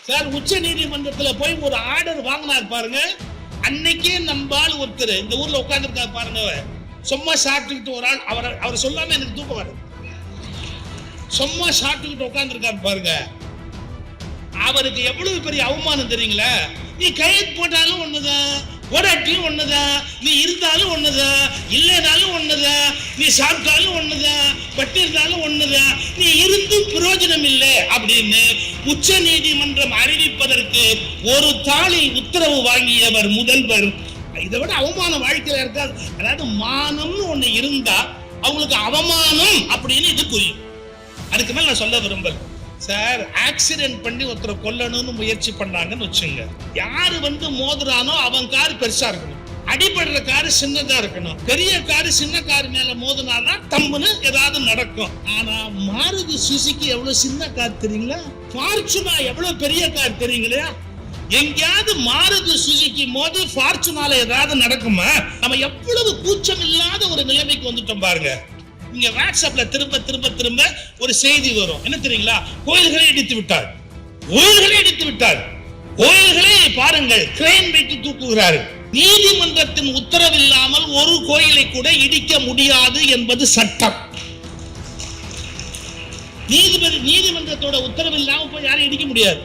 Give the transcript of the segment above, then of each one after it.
Sir உச்ச நீதிமன்றத்தில் போய் ஒரு ஆர்டர் வாங்கினார் பாருங்க. அன்னைக்கே நம்பால் ஒருத்தர் இந்த ஊர்ல உட்கார்ந்துருக்காரு பாருங்க. சும்மா சாப்பிட்டுக்கிட்டு ஒரு ஆள் அவர் சொல்லாம எனக்கு தூக்கம் வருது. சும்மா சாப்பிட்டுக்கிட்டு உட்கார்ந்துருக்காரு பாருங்க. அவருக்கு எவ்வளவு பெரிய அவமானம் தெரியுங்களா? நீ கையெழுத்து போட்டாலும் ஒண்ணுதான், போராட்டியும் ஒண்ணுதான், நீ இருந்தாலும் ஒண்ணுதான், இல்லைனாலும் ஒண்ணுதான், நீ சாப்பிட்டாலும் ஒண்ணுதான், பட்டி இருந்தாலும் ஒண்ணுதான், நீ இருந்து பிரயோஜனம் இல்லை அப்படின்னு உச்ச நீதிமன்றம் அறிவிப்பதற்கு ஒரு தாளில் உத்தரவு வாங்கியவர் முதல்வர். இதை விட அவமானம் வாழ்க்கையில இருக்காது. அதாவது மானம்னு ஒண்ணு இருந்தா அவங்களுக்கு அவமானம் அப்படின்னு இது புரியும். அதுக்கு மேல நான் சொல்ல விரும்பல. சார் ஆக்சிடென்ட் பண்ணி ஒருத்தரை கொல்லணும்னு முயற்சி பண்ணாங்கன்னு வச்சுங்க. யாரு மோதுறானோ அவன் கார் பெருசா இருக்கணும், அடிபடுற காரு சின்னதா இருக்கணும். பெரிய காரு சின்ன கார் மேல மோதுனாதான் தம்புன்னு ஏதாவது நடக்கும். ஆனா மாருதி சுசுகி எவ்வளவு சின்ன கார் தெரியுங்களா? ஃபார்ச்சுனா எவ்வளவு பெரிய கார் தெரியுங்களா? எங்கேயாவது மாருதி சுசுகி மோதி ஃபார்ச்சுனால ஏதாவது நடக்குமா? நம்ம எவ்வளவு கூச்சம் இல்லாத ஒரு நிலைமைக்கு வந்துட்டோம் பாருங்க. நீங்க வாட்ஸ்அப்ல திரும்ப திரும்ப திரும்ப ஒரு செய்தி வரும். என்ன தெரியுங்களா? கோயில்களை இடித்து விட்டார், கோயில்களை இடித்து விட்டார், கோயில்களை பாருங்கள் கிரேன் வைத்து தூக்குகிறார்கள். நீதிமன்றத்தின் உத்தரவில்லாமல் ஒரு கோயிலை கூட இடிக்க முடியாது என்பது சட்டம். நீதிமன்றத்தோட உத்தரவு இல்லாம போய் யாரும் இடிக்க முடியாது.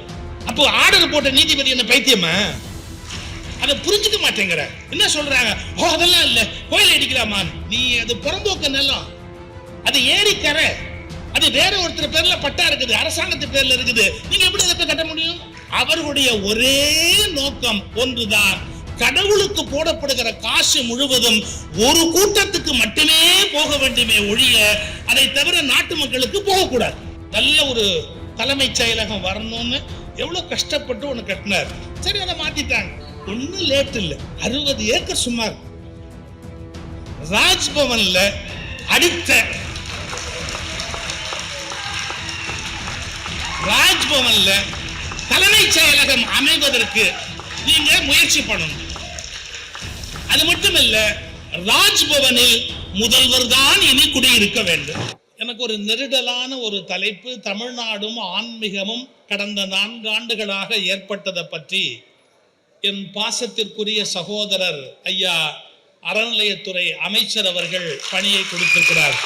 அப்போ ஆர்டர் போட்ட நீதிபதி என்ன பைத்தியமா? அதை புரிஞ்சுக்க மாட்டேங்கிற. என்ன சொல்றாங்க? ஓ அதெல்லாம் இல்ல, கோயிலை இடிக்கலாமா? நீ அது புறம்போக்க நிலம், அது ஏரிக்கரை, அது வேற ஒருத்தர் பேர்ல பட்டா இருக்குது, அரசாங்கத்து பேர்ல இருக்குது. நீங்க எப்படி அதை கட்ட முடியும்? அவர்களுடைய ஒரே நோக்கம் ஒன்றுதான், கடவுளுக்கு போடப்படுகிற காசு முழுவதும் ஒரு கூட்டத்துக்கு மட்டுமே போக வேண்டுமே ஒழிய அதை தவிர நாட்டு மக்களுக்கு போகக்கூடாது. நல்ல ஒரு தலைமைச் செயலகம் வரணும்னு எவ்வளவு கஷ்டப்பட்டு ஒண்ணு கட்டினார். சரி, அதை மாத்திட்டாங்க. ஒன்னும் லேட் இல்ல, 60 ஏக்கர் சுமார் ராஜ்பவன்ல அடித்த ராஜ்பவன்ல தலைமைச் செயலகம் அமைவதற்கு நீங்க முயற்சி பண்ணணும். அது மட்டுமல்ல, ராஜ்பவனில் முதல்வர் தான் இனி குடியிருக்க வேண்டும். எனக்கு ஒரு நெருடலான ஒரு தலைப்பு, தமிழ்நாடும் ஆன்மீகமும் கடந்த 4 ஆண்டுகளாக ஏற்பட்டதை பற்றி என் பாசத்திற்குரிய சகோதரர் ஐயா அறநிலையத்துறை அமைச்சர் அவர்கள் பணியை கொடுத்திருக்கிறார்.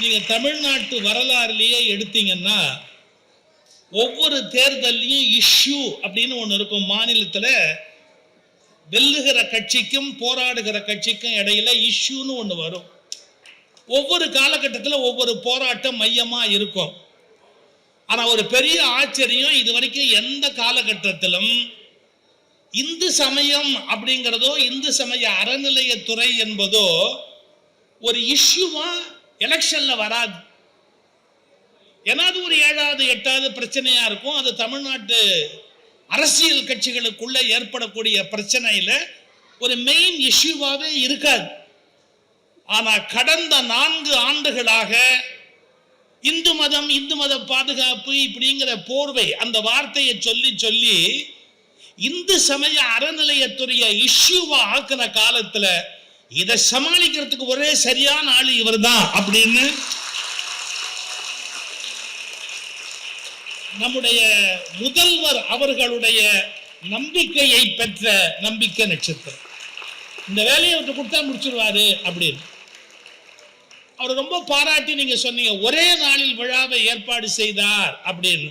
நீங்க தமிழ்நாட்டு வரலாறுலயே எடுத்தீங்கன்னா ஒவ்வொரு தேர்தலையும் இஷ்யூ அப்படின்னு ஒண்ணு இருக்கும். மாநிலத்துல வெல்லுகிற கட்சிக்கும் போராடுகிற கட்சிக்கும் இடையில இஷ்யூன்னு ஒண்ணு வரும். ஒவ்வொரு காலகட்டத்தில் ஒவ்வொரு போராட்டம் மையமா இருக்கும். ஆனா ஒரு பெரிய ஆச்சரியம், இது வரைக்கும் எந்த காலகட்டத்திலும் இந்து சமயம் அப்படிங்கிறதோ இந்து சமய அறநிலையத்துறை என்பதோ ஒரு இஷ்யூவா எலெக்ஷன்ல வராது. ஏதாவது ஒரு 7வது 8வது பிரச்சனையா இருக்கும். அது தமிழ்நாட்டு அரசியல் கட்சிகளுக்குள்ள ஏற்படக்கூடிய பிரச்சனையில ஒரு மெயின் இஷ்யூவாவே இருக்காது. ஆனா கடந்த 4 ஆண்டுகளாக இந்து மத பாதுகாப்பு இப்படிங்கிற போர்வை அந்த வார்த்தையை சொல்லி சொல்லி இந்து சமய அறநிலையத்துறைய இஷ்யூவா ஆக்கின காலத்துல இதை சமாளிக்கிறதுக்கு ஒரே சரியான ஆளு இவர் தான் அப்படின்னு நம்முடைய முதல்வர் அவர்களுடைய நம்பிக்கையை பெற்ற நம்பிக்கை நட்சத்திரம். இந்த வேலையை விட்டு கொடுத்தா முடிச்சிருவாரு அப்படின்னு அவர் ரொம்ப பாராட்டி நீங்க சொன்னீங்க. ஒரே நாளில் விழாவை ஏற்பாடு செய்தார் அப்படின்னு.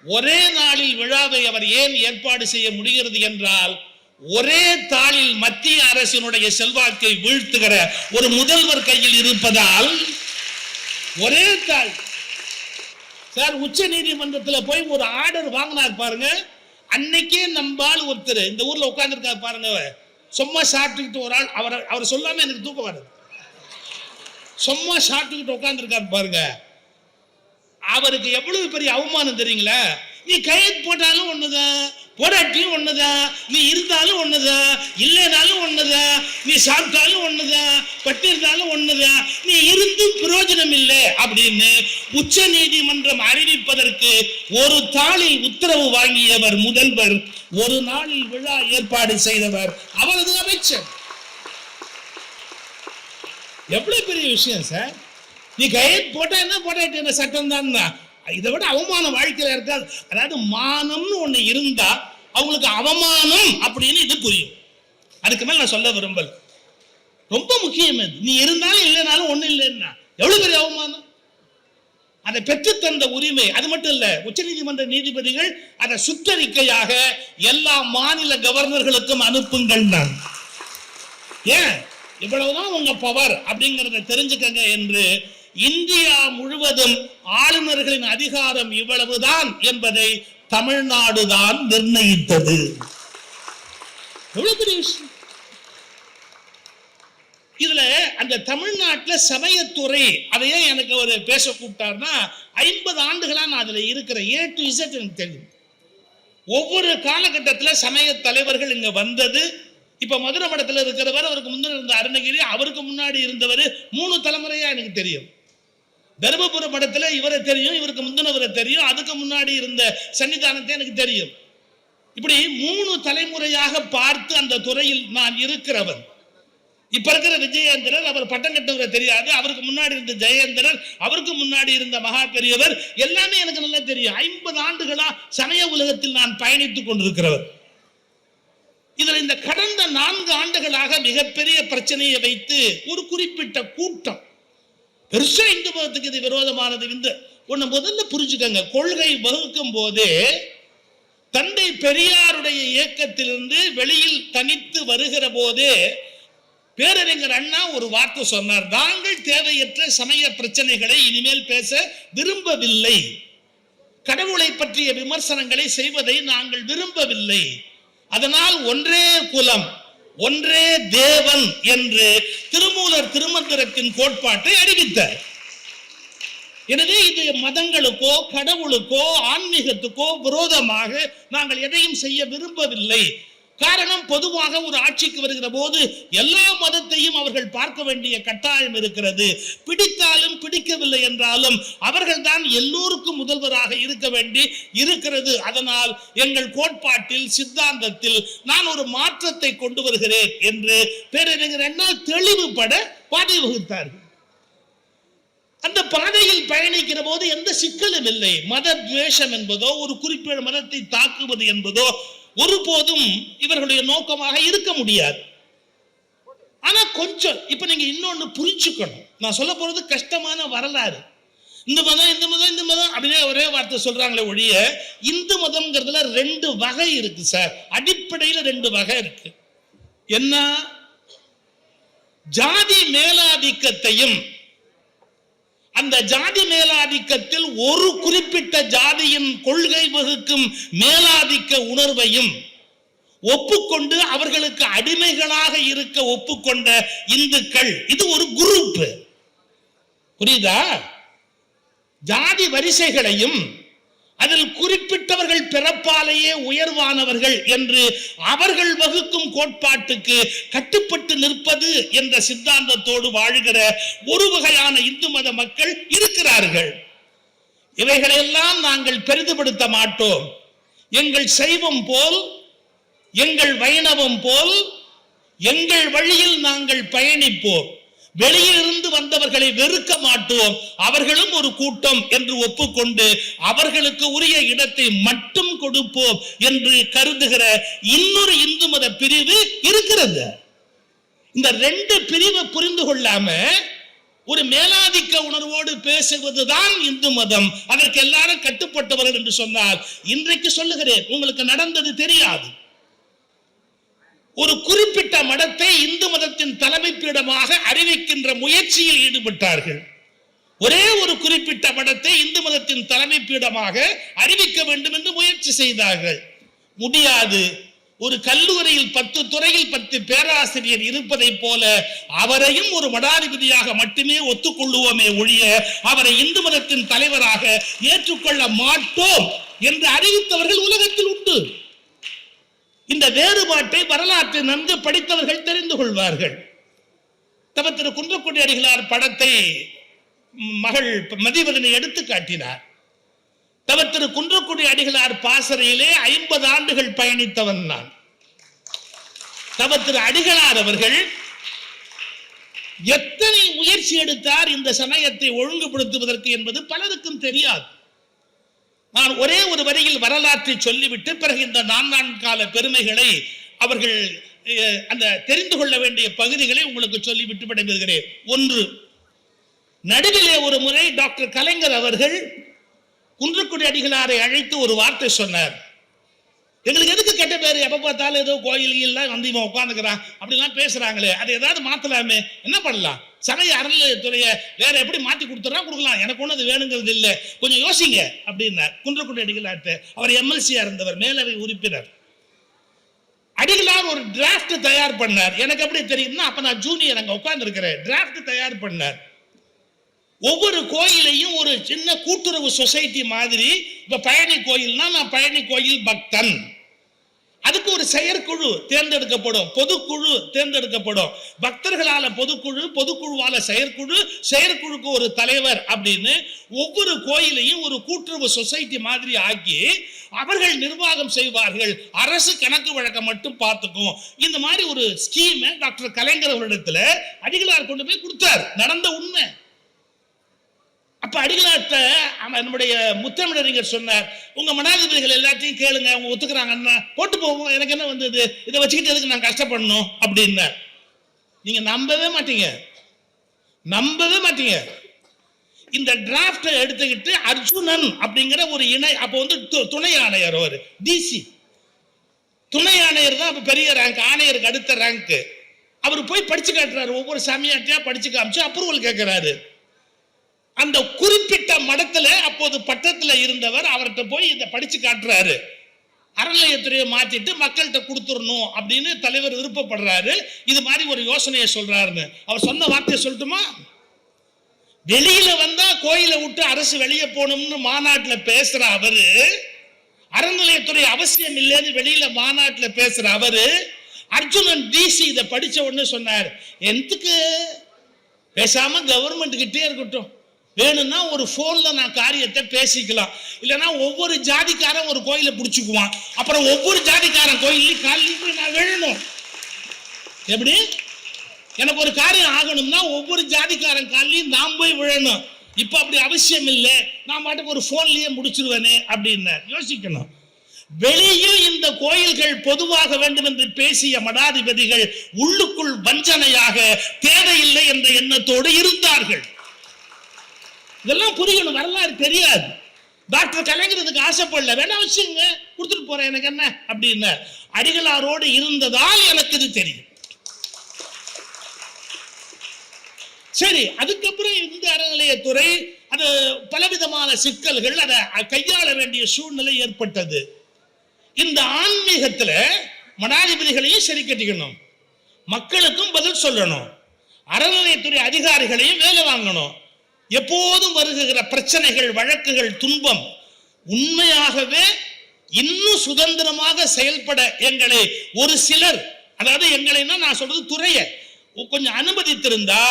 ஒரே நாளில் விழாவை அவர் ஏன் ஏற்பாடு செய்ய முடிகிறது என்றால், ஒரே தாளில் மத்திய அரசினுடைய செல்வாக்கை வீழ்த்துகிற ஒரு முதல்வர் கையில் இருப்பதால். ஒரே தாள். சார் உச்ச நீதிமன்றத்தில் போய் ஒரு ஆர்டர் வாங்கினார் பாருங்க. அன்னைக்கே நம்பால் ஒருத்தர் இந்த ஊர்ல உட்கார்ந்துருக்காரு பாருங்க. சும்மா சாப்பிட்டுக்கிட்டு ஒரு ஆள் அவர் சொல்லாம எனக்கு தூக்கம் வருது. சும்மா சாப்பிட்டுக்கிட்டு உட்கார்ந்துருக்காரு பாருங்க. அவருக்கு எவ்வளவு பெரிய அவமானம் தெரியுங்களா? நீ கையெழுத்து போட்டாலும் ஒண்ணுதான், போராட்டியும் ஒண்ணுதான், நீ இருந்தாலும் ஒண்ணுதான், இல்லைனாலும் ஒண்ணுதான், நீ சாப்பிட்டாலும் ஒண்ணுதான், பட்டி இருந்தாலும் ஒண்ணுதான், நீ இருந்து பிரயோஜனம் இல்லை அப்படின்னு உச்ச நீதிமன்றம் அறிவிப்பதற்கு ஒரு தாளில் உத்தரவு வாங்கியவர் முதல்வர், ஒரு நாளில் விழா ஏற்பாடு செய்தவர் அவரது அமைச்சர். எவ்வளவு பெரிய விஷயம் சார். நீ கையெழுத்து போட்டா என்ன, போட்டாட்டு என்ன, சட்டம் தான். இதை விட அவமானம் வாழ்க்கையில இருக்காது. அதாவது மானம்னு ஒண்ணு இருந்தா அவங்களுக்கு அவமானம் அப்படின்னு இது புரியும். அதுக்கு மேல நான் சொல்ல விரும்பல. ரொம்ப முக்கியம் அது. நீ இருந்தாலும் இல்லைனாலும் ஒண்ணு இல்லைன்னா எவ்வளவு பெரிய அவமானம். அதை பெற்று தந்த உரிமை. அது மட்டும் இல்ல, உச்ச நீதிமன்ற நீதிபதிகள் அதை சுற்றறிக்கையாக எல்லா மாநில கவர்னர்களுக்கும் அனுப்புங்கள். நான் ஏன் இவ்வளவுதான் உங்க பவர் அப்படிங்கறத தெரிஞ்சுக்கங்க என்று இந்தியா முழுவதும் ஆளுநர்களின் அதிகாரம் இவ்வளவுதான் என்பதை தமிழ்நாடு தான் நிர்ணயித்தது. எவ்வளவு பெரிய விஷயம். இதுல அந்த தமிழ்நாட்டில் சமயத்துறை அதையே எனக்கு ஒரு பேச கூப்பிட்டார்னா 50 ஆண்டுகளா நான் அதுல இருக்கிற A to Z எனக்கு தெரியும். ஒவ்வொரு காலகட்டத்தில் சமய தலைவர்கள் இங்க வந்தது. இப்ப மதுரை மடத்தில் இருக்கிறவர், அவருக்கு முன்னாடி இருந்த அருணகிரி, அவருக்கு முன்னாடி இருந்தவர், 3 தலைமுறையா எனக்கு தெரியும். தர்மபுர மடத்துல இவரை தெரியும், இவருக்கு முந்தினவரை தெரியும், அதுக்கு முன்னாடி இருந்த சன்னிதானத்தை எனக்கு தெரியும். இப்படி 3 தலைமுறையாக பார்த்து அந்த துறையில் நான் இருக்கிறவன். இப்ப இருக்கிற விஜயேந்திரர், அவர் பட்டம் கட்டவரை தெரியாது, அவருக்கு முன்னாடி இருந்த ஜெயேந்திரர், அவருக்கு முன்னாடி இருந்த மகா பெரியவர், எல்லாமே எனக்கு நல்லா தெரியும். 50 ஆண்டுகளா சமய உலகத்தில் நான் பயணித்துக் கொண்டிருக்கிறவர். இதுல இந்த கடந்த 4 ஆண்டுகளாக மிகப்பெரிய பிரச்சனையை வைத்து ஒரு குறிப்பிட்ட கூட்டம் பெருசா இந்து மதத்துக்கு இது விரோதமானது. இந்த ஒண்ணு முதல்ல புரிஞ்சுக்கங்க. கொள்கை வகுக்கும் போதே தந்தை பெரியாருடைய இயக்கத்திலிருந்து வெளியில் தனித்து வருகிற போதே பேரறிஞர் அண்ணா ஒரு வார்த்தை சொன்னார். நாங்கள் தேவையற்ற சமய பிரச்சனைகளை இனிமேல் பேச விரும்பவில்லை, கடவுளை பற்றிய விமர்சனங்களை செய்வதை நாங்கள் விரும்பவில்லை, அதனால் ஒன்றே குலம் ஒன்றே தேவன் என்று திருமூலர் திருமந்திரத்தின் கோட்பாட்டை அறிவித்தார். எனவே இது மதங்களுக்கோ கடவுளுக்கோ ஆன்மீகத்துக்கோ விரோதமாக நாங்கள் எதையும் செய்ய விரும்பவில்லை. காரணம், பொதுவாக ஒரு ஆட்சிக்கு வருகிற போது எல்லா மதத்தையும் அவர்கள் பார்க்க வேண்டிய கட்டாயம் இருக்கிறது. பிடித்தாலும் பிடிக்கவில்லை என்றாலும் அவர்கள் தான் எல்லோருக்கும் முதல்வராக இருக்க வேண்டி இருக்கிறது. அதனால் எங்கள் கோட்பாட்டில் சித்தாந்தத்தில் நான் ஒரு மாற்றத்தை கொண்டு வருகிறேன் என்று பேரறிஞர் அண்ணா தெளிவுபட பாதை வகுத்தார்கள். அந்த பாதையில் பயணிக்கிற போது எந்த சிக்கலும் இல்லை. மத துவேஷம் என்பதோ ஒரு குறிப்பிட்ட மதத்தை தாக்குவது என்பதோ ஒருபோதும் இவர்களுடைய நோக்கமாக இருக்க முடியாது. ஆனா கொஞ்சம் இப்ப நீங்க இன்னொன்னு புரிஞ்சுக்கணும். நான் சொல்ல போறது கஷ்டமான வரலாறு. இந்த மதம் இந்த மதம் இந்த மதம் அப்படியே ஒரே வார்த்தை சொல்றாங்களே ஒழிய இந்து மதம்ங்கிறதுல 2 வகை இருக்கு சார். அடிப்படையில் 2 வகை இருக்கு. என்ன? ஜாதி மேலாதிக்கத்தையும் அந்த ஜாதி மேலாதிக்கத்தில் ஒரு குறிப்பிட்ட ஜாதியின் கொள்கை வகுக்கும் மேலாதிக்க உணர்வையும் ஒப்புக்கொண்டு அவர்களுக்கு அடிமைகளாக இருக்க ஒப்புக்கொண்ட இந்துக்கள், இது ஒரு குரூப். புரியுதா? ஜாதி வரிசைகளையும் அதில் குறிப்பிட்டவர்கள் பிறப்பாலேயே உயர்வானவர்கள் என்று அவர்கள் வகுக்கும் கோட்பாட்டுக்கு கட்டுப்பட்டு நிற்பது என்ற சித்தாந்தத்தோடு வாழுகிற ஒரு வகையான இந்து மத மக்கள் இருக்கிறார்கள். இவைகளெல்லாம் நாங்கள் பெரிதுபடுத்த மாட்டோம். எங்கள் சைவம் போல், எங்கள் வைணவம் போல் எங்கள் வழியில் நாங்கள் பயணிப்போம். வெளியிலிருந்து வந்தவர்களை வெறுக்க மாட்டோம். அவர்களும் ஒரு கூட்டம் என்று ஒப்புக்கொண்டு அவர்களுக்கு உரிய இடத்தை மட்டும் கொடுப்போம் என்று கருதுகிற இன்னொரு இந்து மத பிரிவு இருக்கிறது. இந்த 2 பிரிவை புரிந்து கொள்ளாம ஒரு மேலாதிக்க உணர்வோடு பேசுவதுதான் இந்து மதம். அதற்கு எல்லாரும் கட்டுப்பட்டவர்கள் என்று சொன்னால், இன்றைக்கு சொல்லுகிறேன், உங்களுக்கு நடந்தது தெரியாது. ஒரு குறிப்பிட்ட மதத்தை இந்து மதத்தின் தலைமை பீடமாக அறிவிக்கின்ற முயற்சியில் ஈடுபட்டார்கள். ஒரே ஒரு குறிப்பிட்ட மதத்தை இந்து மதத்தின் தலைமை பீடமாக அறிவிக்க வேண்டும் என்று முயற்சி செய்தார்கள். முடியாது. ஒரு கல்லூரியில் 10 துறையில் 10 பேராசிரியர் இருப்பதை போல அவரையும் ஒரு மடாதிபதியாக மட்டுமே ஒத்துக்கொள்ளுவோமே ஒழிய அவரை இந்து மதத்தின் தலைவராக ஏற்றுக்கொள்ள மாட்டோம் என்று அறிவித்தவர்கள் உலகத்தில் உண்டு. இந்த வேறுபாட்டை வரலாற்றை நன்கு படித்தவர்கள் தெரிந்து கொள்வார்கள். திரு குன்றக்குடி அடிகளார் படத்தை மகள் மதிவதனை எடுத்து காட்டினார். திரு குன்றக்குடி அடிகளார் பாசறையிலே 50 ஆண்டுகள் பயணித்தவன் நான். திரு அடிகளார் அவர்கள் எத்தனை முயற்சி எடுத்தார் இந்த சமயத்தை ஒழுங்குபடுத்துவதற்கு என்பது பலருக்கும் தெரியாது. நான் ஒரே ஒரு வரியில் வரலாற்றை சொல்லிவிட்டு பிறகு இந்த 4 கால பெருமைகளை அவர்கள் அந்த தெரிந்து கொள்ள வேண்டிய பகுதிகளை உங்களுக்கு சொல்லிவிட்டு விடைபெறுகிறேன். 1, நடுவிலே ஒரு முறை டாக்டர் கலைஞர் அவர்கள் குன்றக்குடி அடிகளாரை அழைத்து ஒரு வார்த்தை சொன்னார். எங்களுக்கு எதுக்கு கெட்ட பேரு, எப்ப பார்த்தாலும் ஏதோ கோயில் வந்து இவன் உட்காந்துக்கிறான் அப்படிலாம் பேசுறாங்களே, அதை ஏதாவது மாத்தலாமே, என்ன பண்ணலாம்? சமய அறநிலையத்துறையை வேற எப்படி மாத்தி கொடுக்கலாம், எனக்கு ஒண்ணு அது வேணுங்கிறது இல்லை, கொஞ்சம் யோசிங்க அப்படின்னார் குன்றக்குடி அடிகளார்ட்ட. அவர் எம்எல்சியா இருந்தவர், மேலவை உறுப்பினர். அடிகளார் ஒரு டிராப்ட் தயார் பண்ணார். எனக்கு எப்படி தெரியும்னா, அப்ப நான் ஜூனியர் அங்க உட்கார்ந்து இருக்கிறேன். டிராப்ட் தயார் பண்ணார். ஒவ்வொரு கோயிலையும் ஒரு சின்ன கூட்டுறவு சொசைட்டி மாதிரி, இப்ப பழனி கோயில்னா நான் பழனி கோயில் பக்தன், அதுக்கு ஒரு செயற்குழு தேர்ந்தெடுக்கப்படும், பொதுக்குழு தேர்ந்தெடுக்கப்படும், பக்தர்களால பொதுக்குழு, பொதுக்குழுவால செயற்குழு, செயற்குழுக்கு ஒரு தலைவர் அப்படின்னு ஒவ்வொரு கோயிலையும் ஒரு கூட்டுறவு சொசைட்டி மாதிரி ஆக்கி அவர்கள் நிர்வாகம் செய்வார்கள், அரசு கணக்கு வழக்கம் மட்டும் பார்த்துக்கும். இந்த மாதிரி ஒரு ஸ்கீமை டாக்டர் கலைஞர் அவரிடத்துல அடிகளார் கொண்டு போய் கொடுத்தார். நடந்த உண்மை. அப்ப அடிகளார்ட்ட நம்முடைய முத்தமிழறிஞர் சொன்னார், உங்க மனாதிபதிகள் எல்லாத்தையும் கேளுங்க, அவங்க ஒத்துக்கிறாங்கன்னா போட்டு போவோம், எனக்கு என்ன வந்தது, இதை வச்சுக்கிட்டு எதுக்கு நான் கஷ்டப்படணும் அப்படின்னார். நீங்க நம்பவே மாட்டீங்க. இந்த டிராப்டை எடுத்துக்கிட்டு அர்ஜுனன் அப்படிங்கிற ஒரு இணை, அப்ப வந்து துணை ஆணையர், ஒரு டிசி துணை ஆணையர் தான் அப்ப பெரிய ரேங்க், ஆணையருக்கு அடுத்த ரேங்க். அவர் போய் படிச்சு காட்டுறாரு, ஒவ்வொரு சாமியாட்டியா படிச்சு காமிச்சு அப்ரூவல் கேட்கிறாரு. அந்த குறிப்பிட்ட மடத்துல அப்போது பட்டத்துல இருந்தவர் அவர்கிட்ட போய் இதை படிச்சு காட்டுறாரு. அறநிலையத்துறையை மாத்திட்டு மக்கள்கிட்ட கொடுத்துடணும் அப்படின்னு தலைவர் விருப்பப்படுறாரு. இது மாதிரி ஒரு யோசனையை சொல்றாருன்னு அவர் சொன்ன வார்த்தையை சொல்லட்டுமா? வெளியில வந்தா கோயிலை விட்டு அரசு வெளியே போகணும்னு மாநாட்டில் பேசுற அவரு, அறநிலையத்துறை அவசியம் இல்லைன்னு வெளியில மாநாட்டில் பேசுற அவரு, அர்ஜுனன் டிசி இதை படிச்ச உடனே சொன்னார், எதுக்கு பேசாம கவர்மெண்ட் கிட்டே இருக்கட்டும், வேணும்னா ஒரு போன்ல நான் காரியத்தை பேசிக்கலாம், இல்லைன்னா ஒவ்வொரு ஜாதிக்காரன் ஒரு கோயிலை பிடிச்சுக்குவான், அப்புறம் ஒவ்வொரு ஜாதிக்காரன் கோயிலையும் காலையில் நான் விழணும். எப்படி எனக்கு ஒரு காரியம் ஆகணும்னா ஒவ்வொரு ஜாதிக்காரன் காலையும் நான் போய் விழணும். இப்ப அப்படி அவசியம் இல்லை, நான் பாட்டுக்கு ஒரு போன்லயே முடிச்சிருவேனே அப்படின்னு யோசிக்கணும். வெளியில் இந்த கோயில்கள் பொதுவாக வேண்டும் என்று பேசிய மடாதிபதிகள் உள்ளுக்குள் வஞ்சனையாக தேவையில்லை என்ற எண்ணத்தோடு இருந்தார்கள். இதெல்லாம் புரியணும், வரலாறு தெரியாது. டாக்டர் கலைஞருக்கு ஆசைப்படல, வேணா வச்சுங்க கொடுத்துட்டு போறேன், எனக்கு என்ன அப்படின்னு அடிகளாரோடு இருந்ததால் எனக்கு இது தெரியும். சரி, அதுக்கப்புறம் இந்த அறநிலையத்துறை அது பலவிதமான சிக்கல்கள், அதை கையாள வேண்டிய சூழ்நிலை ஏற்பட்டது. இந்த ஆன்மீகத்துல மடாதிபதிகளையும் சரி கட்டிக்கணும், மக்களுக்கும் பதில் சொல்லணும், அறநிலையத்துறை அதிகாரிகளையும் வேலை வாங்கணும். எப்போதும் வருகிற பிரச்சனைகள், வழக்குகள், துன்பம் உண்மையாகவே இன்னும் சுதந்திரமாக செயல்பட எங்களை ஒரு சிலர், அதாவது எங்களைன்னா நான் சொல்றது துறையை கொஞ்சம் அனுமதித்திருந்தா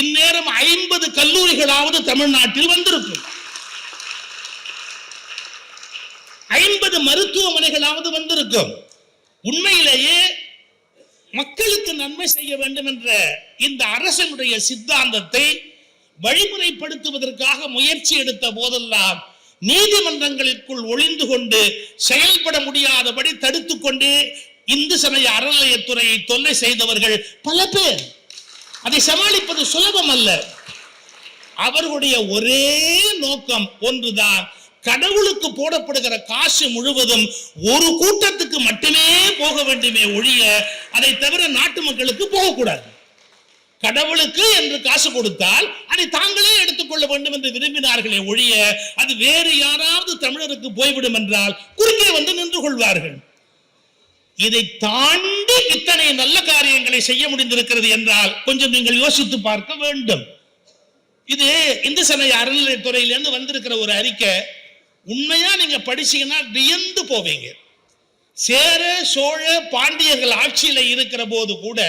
இந்நேரம் 50 கல்லூரிகளாவது தமிழ்நாட்டில் வந்திருக்கும், 50 மருத்துவமனைகளாவது வந்திருக்கும். உண்மையிலேயே மக்களுக்கு நன்மை செய்ய வேண்டும் என்ற இந்த அரசனுடைய சித்தாந்தத்தை வழிமுறைப்படுத்துவதற்காக முயற்சி எடுத்த போதெல்லாம் நீதிமன்றங்களுக்குள் ஒளிந்து கொண்டு செயல்பட முடியாதபடி தடுத்துக் கொண்டு இந்து சமய அறநிலையத்துறையை தொல்லை செய்தவர்கள் பல பேர். அதை சமாளிப்பது சுலபம் அல்ல. அவர்களுடைய ஒரே நோக்கம் ஒன்றுதான், கடவுளுக்கு போடப்படுகிற காசு முழுவதும் ஒரு கூட்டத்துக்கு மட்டுமே போக வேண்டுமே ஒழிய அதை தவிர நாட்டு மக்களுக்கு போகக்கூடாது. கடவுளுக்கு என்று காசு கொடுத்தால் அதை தாங்களே எடுத்துக்கொள்ள வேண்டும் என்று விரும்பினார்களே ஒழிய அது வேறு யாராவது தமிழருக்கு போய்விடும் என்றால் குறுக்கே வந்து நின்று கொள்வார்கள். இதை தாண்டி இத்தனை நல்ல காரியங்களை செய்ய முடிந்திருக்கிறது என்றால் கொஞ்சம் நீங்கள் யோசித்து பார்க்க வேண்டும். இது இந்து சமய அறநிலையத்துறையிலிருந்து வந்திருக்கிற ஒரு அறிக்கை. உண்மையா நீங்க படிச்சீங்கன்னா வியந்து போவீங்க. சேர சோழ பாண்டியர்கள் ஆட்சியில இருக்கிற போது கூட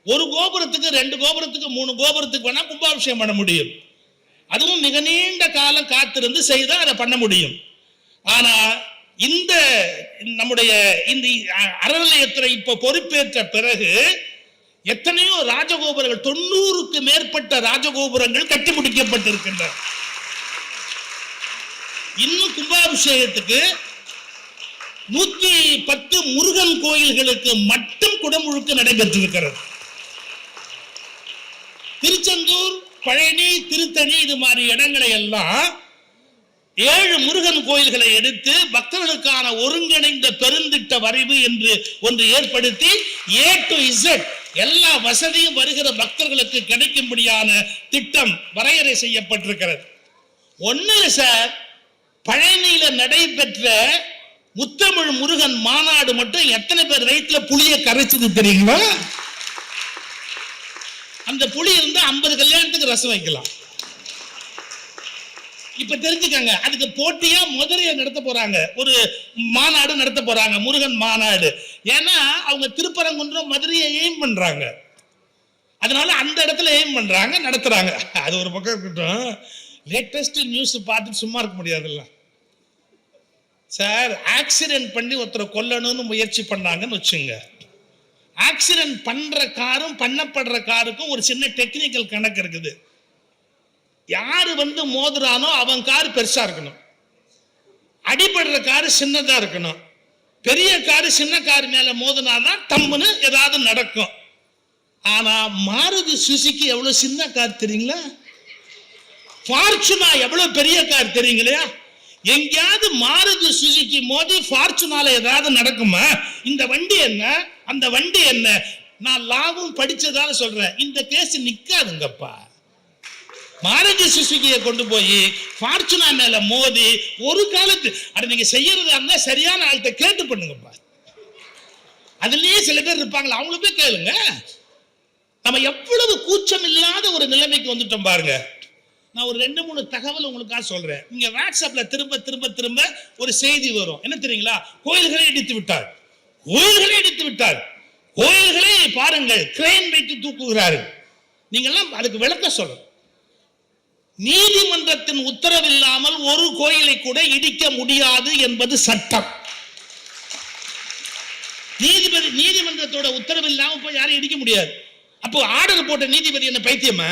ஒரு கோபுரத்துக்கு 2 கோபுரத்துக்கு 3 கோபுரத்துக்கு வேணா கும்பாபிஷேகம் பண்ண முடியும். அதுவும் மிக நீண்ட காலம் காத்திருந்து செய்தா அதை பண்ண முடியும். ஆனா இந்த நம்முடைய இந்த அறநிலையத்துறை இப்ப பொறுப்பேற்ற பிறகு எத்தனையோ ராஜகோபுரங்கள், 90க்கு மேற்பட்ட ராஜகோபுரங்கள் கட்டி முடிக்கப்பட்டிருக்கின்றன. இன்னும் கும்பாபிஷேகத்துக்கு 110 முருகன் கோயில்களுக்கு மட்டும் குடமுழுக்கு நடைபெற்றிருக்கிறது. திருச்செந்தூர், பழனி, திருத்தணி இது மாதிரி இடங்களை எல்லாம் 7 முருகன் கோயில்களை எடுத்து பக்தர்களுக்கான ஒருங்கிணைந்த பெருந்திட்ட வரைவு என்று ஒன்று ஏற்படுத்தி A to Z எல்லா வசதியும் வருகிற பக்தர்களுக்கு கிடைக்கும்படியான திட்டம் வரையறை செய்யப்பட்டிருக்கிறது. ஒண்ணு சார், பழனியில நடைபெற்ற முத்தமிழ் முருகன் மாநாடு மட்டும் எத்தனை பேர் வயிற்றுல புளிய கரைச்சது தெரியுங்களா? அந்த புளி இருந்தா 50 கல்யாணத்துக்கு ரசம் வைக்கலாம். இப்ப தெரிஞ்சுக்கங்க, அதுக்கு போட்டியா மதுரையை நடத்த போறாங்க, ஒரு மாநாடு நடத்த போறாங்க, முருகன் மாநாடு. ஏன்னா அவங்க திருப்பரங்குன்றம் மதுரையை எய்ம் பண்றாங்க, அதனால அந்த இடத்துல எய்ம் பண்றாங்க, நடத்துறாங்க. அது ஒரு பக்கம் இருக்கட்டும். லேட்டஸ்ட் நியூஸ் பார்த்துட்டு சும்மா இருக்க முடியாதுல்ல சார். ஆக்சிடென்ட் பண்ணி ஒருத்தரை கொல்லணும்னு முயற்சி பண்ணாங்கன்னு வச்சுங்க. ஆக்சிடென்ட் பண்ற காரும் பண்ணப்படுற காருக்கும் ஒரு சின்ன டெக்னிக்கல் கணக்கு இருக்குது. யாரு மோதுறானோ அவன் கார் பெருசா இருக்கணும், அடிபடுற காரு சின்னதா இருக்கணும். பெரிய காரு சின்ன கார் மேல மோதினாதான் தம்முன்னு ஏதாவது நடக்கும். ஆனா மாருதி சுசுகி எவ்வளவு சின்ன கார் தெரியுங்களா? ஃபார்ச்சுனா எவ்வளவு பெரிய கார் தெரியுங்களா? எங்கேயாவது மாருதி சுசுகி மோதி ஃபார்ச்சுனால ஏதாவது நடக்குமா? இந்த வண்டி என்ன, அந்த வண்டி என்ன? நான் லாபம் படிச்சதால சொல்றேன், இந்த கேஸ் நிக்காதுங்கப்பா. மாருதி சுசுகியை கொண்டு போய் ஃபார்ச்சுனா மேல மோதி ஒரு காலத்து அது நீங்க செய்யறதா இருந்தா சரியான ஆள்கிட்ட கேட்டு பண்ணுங்கப்பா. அதுலயே சில பேர் இருப்பாங்களா, அவங்கள போய் கேளுங்க. நம்ம எவ்வளவு கூச்சம் இல்லாத ஒரு நிலைமைக்கு வந்துட்டோம் பாருங்க. நான் ஒரு 2-3 தகவல் உங்களுக்காக சொல்றேன். நீங்க வாட்ஸ்அப்ல திரும்ப திரும்ப திரும்ப ஒரு செய்தி வரும், என்ன தெரியுங்களா? கோயில்களை இடித்து விட்டார், கோயில்களை இடித்து விட்டார், கோயில்களை பாருங்கள் கிரெயின் வைத்து தூக்குகிறார்கள். நீங்க எல்லாம் அதுக்கு விளக்க சொல்றோம். நீதிமன்றத்தின் உத்தரவில்லாமல் ஒரு கோயிலை கூட இடிக்க முடியாது என்பது சட்டம். நீதிமன்றத்தோட உத்தரவு இல்லாம போய் யாரும் இடிக்க முடியாது. அப்போ ஆர்டர் போட்ட நீதிபதி என்ன பைத்தியமா?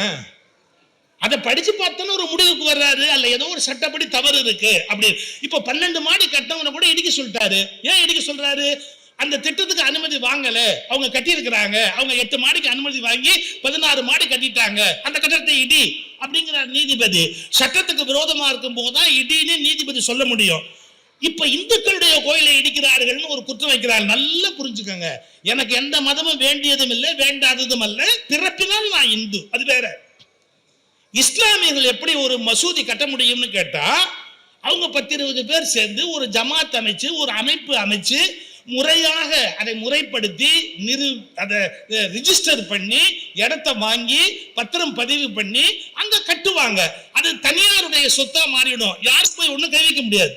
அதை படிச்சு பார்த்தோன்னு ஒரு முடிவுக்கு வர்றாரு, அல்ல ஏதோ ஒரு சட்டப்படி தவறு இருக்கு அப்படி. இப்ப 12 மாடி கட்டவனை கூட இடிக்க சொல்லிட்டாரு. ஏன் இடிக்க சொல்றாரு? அந்த திட்டத்துக்கு அனுமதி வாங்கல, அவங்க கட்டி இருக்கிறாங்க, அவங்க 8 மாடிக்கு அனுமதி வாங்கி 16 மாடி கட்டிட்டாங்க, அந்த கட்டடத்தை இடி அப்படிங்கிறார் நீதிபதி. சட்டத்துக்கு விரோதமா இருக்கும் போதுதான் இடின்னு நீதிபதி சொல்ல முடியும். இப்ப இந்துக்களுடைய கோயிலை இடிக்கிறார்கள்னு ஒரு குற்றம் வைக்கிறார். நல்லா புரிஞ்சுக்கங்க, எனக்கு எந்த மதமும் வேண்டியதும் இல்லை, வேண்டாததும் அல்ல. பிறப்பினால் நான் இந்து, அது வேற. இஸ்லாமியர்கள் எப்படி ஒரு மசூதி கட்ட முடியும்னு கேட்டா, அவங்க 10-20 பேர் சேர்ந்து ஒரு ஜமாத் அமைச்சு, ஒரு அமைப்பு அமைச்சு, முறையாக அதை முறைப்படுத்தி அதை ரிஜிஸ்டர் பண்ணி இடத்தை வாங்கி பத்திரம் பதிவு பண்ணி அங்க கட்டுவாங்க. அது தனியாருடைய சொத்தா மாறிடும், யாரும் போய் ஒண்ணும் கை வைக்க முடியாது.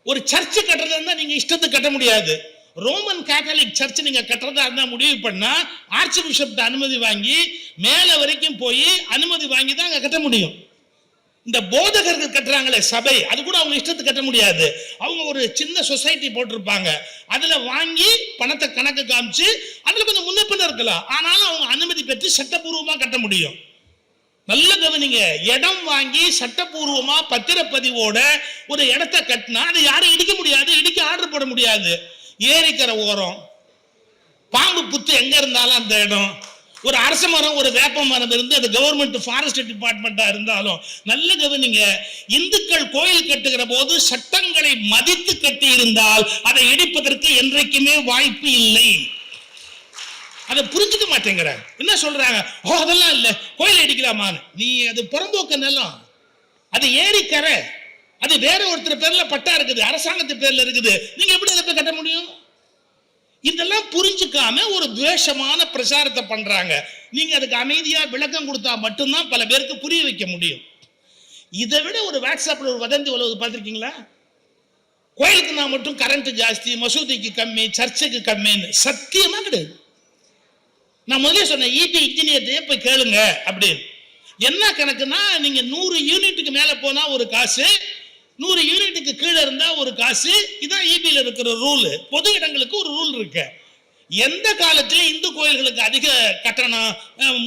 ஒரு சர்ச்சு கட்டுறதா இருந்தா நீங்க இஷ்டத்துக்கு கட்ட முடியாது. ரோமன் கேத்தலிக் சர்ச் நீங்க கட்டுறதா இருந்தா முடிவு பண்ணா ஆர்ச் பிஷப்ட அனுமதி வாங்கி மேல வரைக்கும் போய் அனுமதி வாங்கி தான் அங்க கட்ட முடியும். இந்த போதகர்கள் கட்டுறாங்களே சபை, அது கூட அவங்க இஷ்டத்துக்கு கட்ட முடியாது. அவங்க ஒரு சின்ன சொசைட்டி போட்டிருப்பாங்க, அதுல வாங்கி பணத்தை கணக்கு காமிச்சு அதுல கொஞ்சம் முன்ன பின்ன இருக்கலாம், ஆனாலும் அவங்க அனுமதி பெற்று சட்டப்பூர்வமா கட்ட முடியும். நல்ல கவனிங்க, இடம் வாங்கி சட்டப்பூர்வமா பத்திரப்பதிவோட ஒரு இடத்தை கட்டினா அதை யாரும் இடிக்க முடியாது, இடிக்க ஆர்டர் போட முடியாது. ஏரிக்கரை ஓரம் பாம்பு புத்து எங்க இருந்தாலும் அந்த இடம், ஒரு அரச மரம் ஒரு வேப்ப மரம் இருந்து அது கவர்மெண்ட் ஃபாரஸ்ட் டிபார்ட்மெண்டா இருந்தாலும் நல்ல கவனிங்க, இந்துக்கள் கோயில் கட்டுகிற போது சட்டங்களை மதித்து கட்டி இருந்தால் அதை இடிப்பதற்கு என்றைக்குமே வாய்ப்பு இல்லை. அதை புரிஞ்சுக்க மாட்டேங்கிறாங்க. என்ன சொல்றாங்க? ஓ அதெல்லாம் இல்ல, கோயில் இடிக்கலாமான்னு. நீ அது புறம்போக்க நிலம், அது ஏரிக்கரை, அது வேற ஒருத்தர் பேர்ல பட்டா இருக்குது, அரசாங்கத்து பேர்ல இருக்குது, நீங்க எப்படி அதை போய் கட்ட முடியும்? இதெல்லாம் புரிஞ்சுக்காம ஒரு துவேஷமான பிரச்சாரத்தை பண்றாங்க. நீங்க அதுக்கு அமைதியா விளக்கம் கொடுத்தா மட்டும்தான் பல பேருக்கு புரிய வைக்க முடியும். இதை விட ஒரு வாட்ஸ்அப்ல ஒரு வதந்தி உலகம் பார்த்திருக்கீங்களா? கோயிலுக்கு நான் மட்டும் கரண்ட் ஜாஸ்தி, மசூதிக்கு கம்மி, சர்ச்சுக்கு கம்மின்னு. சத்தியமா கிடையாது. நான் முதலே சொன்னேன், இபி இன்ஜினியர்டே போய் கேளுங்க அப்படின்னு. என்ன கணக்குன்னா, நீங்க 100 யூனிட்டுக்கு மேல போனா ஒரு காசு, 100 யூனிட்டுக்கு கீழே இருந்தா ஒரு காசு. இதான் இபில இருக்கிற ரூல். பொது இடங்களுக்கு ஒரு ரூல் இருக்கு. எந்த காலத்திலும் இந்து கோயில்களுக்கு அதிக கட்டணம்,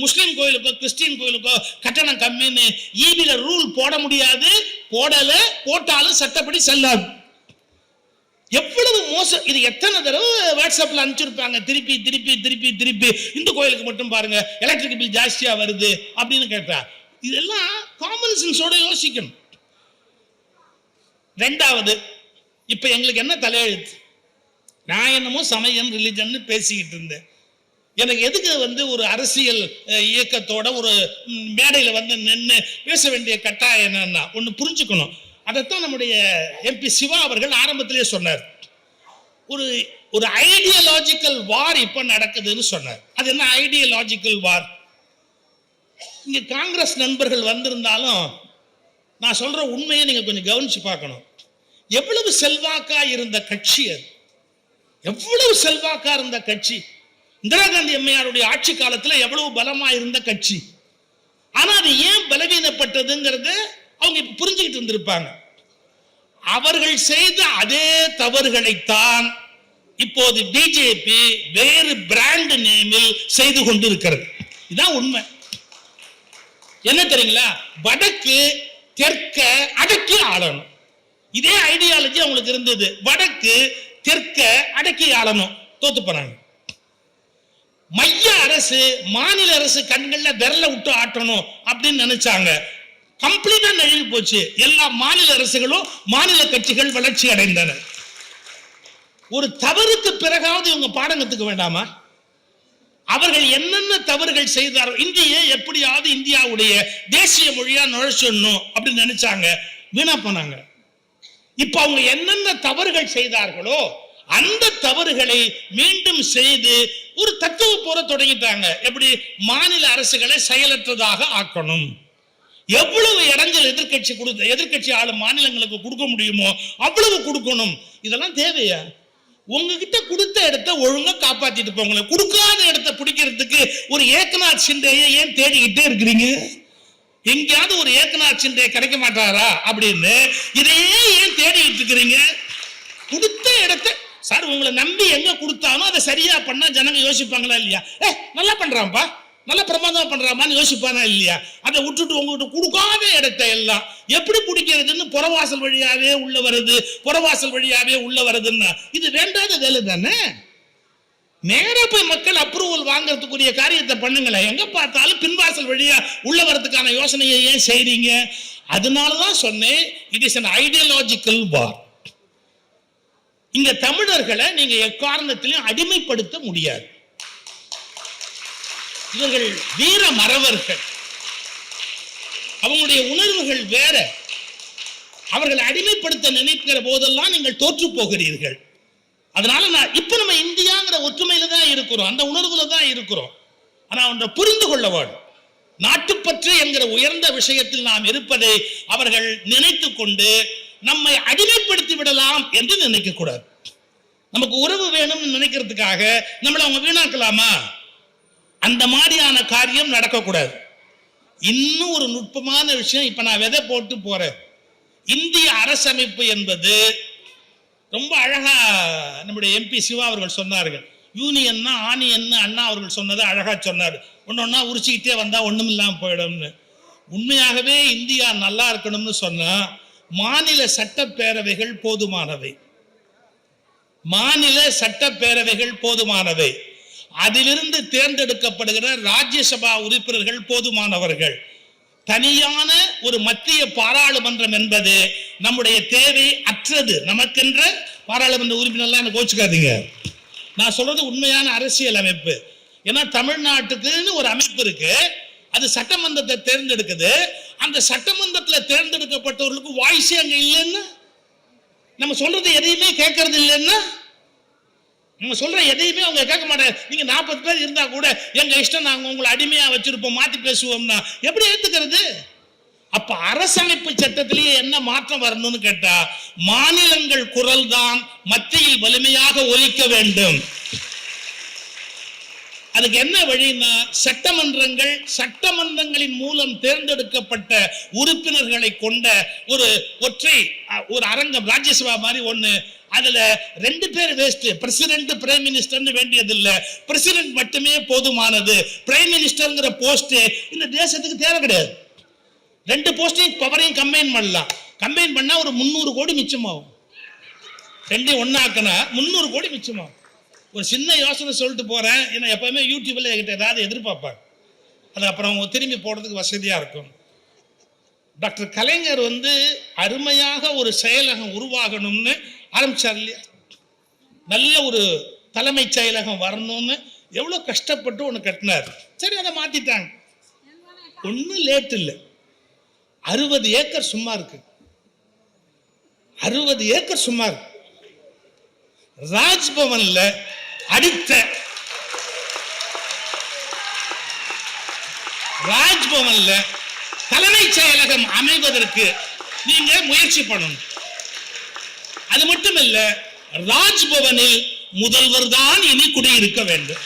முஸ்லிம் கோயிலுக்கோ கிறிஸ்டின் கோயிலுக்கோ கட்டணம் கம்மின்னு ஈபில ரூல் போட முடியாது. போட்டாலும் சட்டப்படி செல்லாது. எவ்வளவு மோசம்! இது எத்தனை தடவை வாட்ஸ்அப்ல அனுப்பிச்சிருப்பாங்க. திருப்பி திருப்பி திருப்பி திருப்பி இந்து கோயிலுக்கு மட்டும் பாருங்க எலக்ட்ரிக் பில் ஜாஸ்தியா வருது அப்படின்னு கேட்டா, இதெல்லாம் காமன் சென்ஸோட யோசிக்கணும். ரெண்டாவது, இப்ப எங்களுக்கு என்ன தலையெழுத்து? நான் என்னமோ சமயம் ரிலிஜன் பேசிக்கிட்டு இருந்தேன். எனக்கு எதுக்கு ஒரு அரசியல் இயக்கத்தோட ஒரு மேடையில நின்று பேச வேண்டிய கட்டாயம் என்னன்னா, ஒன்று புரிஞ்சுக்கணும். அதைத்தான் நம்முடைய MP சிவா அவர்கள் ஆரம்பத்திலே சொன்னார். ஒரு ஐடியாலஜிக்கல் வார் இப்ப நடக்குதுன்னு சொன்னார். அது என்ன ஐடியாலஜிக்கல் வார்? இங்க காங்கிரஸ் நண்பர்கள் வந்திருந்தாலும் நான் சொல்ற உண்மையை நீங்க கொஞ்சம் கவனிச்சு பார்க்கணும். எவ்வளவு செல்வாக்கா இருந்த கட்சி அது, எவ்வளவு செல்வாக்கா இருந்த கட்சி. இந்திரா காந்தி அம்மையாருடைய ஆட்சி காலத்துல எவ்வளவு பலமா இருந்த கட்சி. ஆனா அது ஏன் பலவீனப்பட்டதுங்கிறத அவங்க இப்ப புரிஞ்சுக்கிட்டு இருந்திருப்பாங்க. அவர்கள் செய்த அதே தவறுகளைத்தான் இப்போது பிஜேபி வேறு பிராண்ட் நேமில் செய்து கொண்டிருக்கிறது. இதுதான் உண்மை. என்ன தெரியுங்களா? வடக்கு தெற்க அடக்கி ஆளணும். இதே ஐடியாலஜி அவங்களுக்கு இருந்தது. வடக்கு தெற்க அடக்கி ஆளணும். தோத்து போறாங்க. மைய அரசு மாநில அரசு கண்கள்ல விரல விட்டு ஆட்டணும் அப்படின்னு நினைச்சாங்க. கம்ப்ளீட்டா நழுவி போச்சு. எல்லா மாநில அரசுகளும் மாநில கட்சிகள் வளர்ச்சி அடைந்தன. ஒரு தவறுக்கு பிறகாவது இவங்க பாடம் கத்துக்க வேண்டாமா? அவர்கள் என்னென்ன தவறுகள் செய்தார்கள், இந்தியை எப்படியாவது இந்தியாவுடைய தேசிய மொழியா நுழைச்சிடணும் அப்படின்னு நினைச்சாங்க. வீணா போனாங்க. இப்ப அவங்க என்னென்ன தவறுகள் செய்தார்களோ அந்த தவறுகளை மீண்டும் செய்து ஒரு தத்துவ போற தொடங்கிட்டாங்க. எப்படி மாநில அரசுகளை செயலற்றதாக ஆக்கணும், எவ்வளவு இடங்கள் எதிர்கட்சி ஆளும் மாநிலங்களுக்கு கொடுக்க முடியுமோ அவ்வளவு கொடுக்கணும். இதெல்லாம் தேவையா? உங்ககிட்ட கொடுத்த இடத்தை ஒழுங்கா காப்பாத்திட்டு போங்க. கொடுக்காத இடத்தை பிடிக்கிறதுக்கு ஒரு ஏக்நாத் ஷிண்டேயை ஏன் தேடிக்கிட்டே இருக்கிறீங்க? எங்கேயாவது ஒரு ஏக்நாத் ஷிண்டே கிடைக்க மாட்டாரா அப்படின்னு இதையே ஏன் தேடிக்கிட்டு இருக்கிறீங்க? கொடுத்த இடத்தை சார் உங்களை நம்பி எங்க கொடுத்தாலும் அதை சரியா பண்ணா ஜனங்க யோசிப்பாங்களா இல்லையா? நல்லா பண்றான்ப்பா, நல்ல பிரமாதம் பண்றாமான்னு யோசிப்பானா இல்லையா? அதை விட்டுட்டு உங்ககிட்ட கொடுக்காத இடத்தை எல்லாம் எப்படி பிடிக்கிறதுன்னு புறவாசல் வழியாவே உள்ள வருதுன்னா இது வேண்டாத வேலை தானே. நேரா போய் மக்கள் அப்ரூவல் வாங்கறதுக்குரிய காரியத்தை பண்ணுங்களேன். எங்க பார்த்தாலும் பின்வாசல் வழியா உள்ள வரதுக்கான யோசனையை ஏன் செய்றீங்க? அதனாலதான் சொன்னேன், it is an ideological war. இங்க தமிழர்களை நீங்க எக்காரணத்திலும் அடிமைப்படுத்த முடியாது. இவர்கள் வீர மறவர்கள், அவங்களுடைய உணர்வுகள் வேற. அவர்களை அடிமைப்படுத்த நினைக்கிற போதெல்லாம் நீங்கள் தோற்று போகிறீர்கள். அதனால இப்ப நம்ம இந்தியாங்கிற ஒற்றுமையில தான் இருக்கிறோம், அந்த உணர்வுல தான் இருக்கிறோம். ஆனா ஒன்றை புரிந்து கொள்ள வேண்டும். நாட்டுப்பற்று என்கிற உயர்ந்த விஷயத்தில் நாம் இருப்பதை அவர்கள் நினைத்து கொண்டு நம்மை அடிமைப்படுத்தி விடலாம் என்று நினைக்க கூடாது. நமக்கு உறவு வேணும்னு நினைக்கிறதுக்காக நம்மளை அவங்க வீணாக்கலாமா? அந்த மாதிரியான காரியம் நடக்கக்கூடாது. இன்னும் ஒரு நுட்பமான விஷயம் இப்ப நான் விதை போட்டு போறேன். இந்திய அரசமைப்பு என்பது ரொம்ப அழகா நம்முடைய MP சிவா அவர்கள் சொன்னார்கள். யூனியன்னா ஆனியன்னு அண்ணா அவர்கள் சொன்னதை அழகா சொன்னார். ஒன்னொன்னா உரிச்சுக்கிட்டே வந்தா ஒண்ணும் இல்லாம போயிடும்னு. உண்மையாகவே இந்தியா நல்லா இருக்கணும்னு சொன்னா மாநில சட்டப்பேரவைகள் போதுமானவை. மாநில சட்டப்பேரவைகள் போதுமானவை. அதிலிருந்து தேர்ந்தெடுக்கப்படுகிற ராஜ்யசபா உறுப்பினர்கள் போதுமானவர்கள். தனியான ஒரு மத்திய பாராளுமன்றம் என்பது நம்முடைய தேவை அற்றது. நமக்கென்ற பாராளுமன்ற உறுப்பினர்லாம் எனக்கு கோச்சுக்காதீங்க, நான் சொல்றது உண்மையான அரசியல் அமைப்பு. ஏன்னா தமிழ்நாட்டுக்குன்னு ஒரு அமைப்பு இருக்கு, அது சட்டமன்றத்தை தேர்ந்தெடுக்குது. அந்த சட்டமன்றத்தில் தேர்ந்தெடுக்கப்பட்டவர்களுக்கு வாய்ஸே அங்க இல்லைன்னா, நம்ம சொல்றது எதையுமே கேட்கறது இல்லைன்னா, நம்ம சொல்ற எதையுமே அவங்க கேட்க மாட்டாங்க. நீங்க 40 பேர் இருந்தா கூட எங்க இஷ்டம், நாங்க உங்களை அடிமையா வச்சிருப்போம், மாத்தி பேசுவோம்னா எப்படி ஏத்துக்கிறது? அப்ப அரசமைப்பு சட்டத்திலேயே என்ன மாற்றம் வரணும்னு கேட்டா, மாநிலங்கள் குரல் தான் மத்தியில் வலிமையாக ஒலிக்க வேண்டும். அதுக்கு என்ன வழின்னா, சட்டமன்றங்களின் மூலம் தேர்ந்தெடுக்கப்பட்ட உறுப்பினர்களை கொண்ட ஒரு ஒற்றை ஒரு அரங்கம், ராஜ்யசபா மாதிரி ஒண்ணு, அதுல 2 பேர் வேஸ்ட். பிரசிடென்ட் பிரைம் மினிஸ்டர்னு வேண்டியது இல்ல, பிரசிடென்ட் மட்டுமே போதுமானது. பிரைம் மினிஸ்டர்ங்கிற போஸ்ட் இந்த தேசத்துக்கு தேவை கிடையாது. 2 போஸ்டையும் பவரையும் கம்பைன் பண்ணலாம். கம்பைன் பண்ணா ஒரு 300 கோடி மிச்சமாகும். 2 ஒன்னாக்குனா 300 கோடி மிச்சமாகும். ஒரு சின்ன யோசனை சொல்லிட்டு போறேன். ஏன்னா எப்பவுமே யூடியூப்ல என்கிட்ட ஏதாவது எதிர்பார்ப்பாங்க, அது அப்புறம் திரும்பி போடுறதுக்கு வசதியா இருக்கும். டாக்டர் கலைஞர் அருமையாக ஒரு செயலகம் உருவாகணும்னு ஆரம்பிச்சார் இல்லையா? நல்ல ஒரு தலைமைச் செயலகம் வரணும்னு எவ்வளவு கஷ்டப்பட்டு ஒன்று கட்டினார். சரி, அதை மாத்திட்டாங்க. ஒன்றும் லேட் இல்லை. 60 ஏக்கர் சும்மா இருக்கு. 60 ஏக்கர் சும்மா இருக்கு. ராஜ்பவன்ல அடுத்த ராஜ்பவன்ல தலைமைச் செயலகம் அமைவதற்கு நீங்க முயற்சி பண்ணணும். அது மட்டுமல்ல, ராஜ்பவனில் முதல்வர் தான் இனி குடியிருக்க வேண்டும்.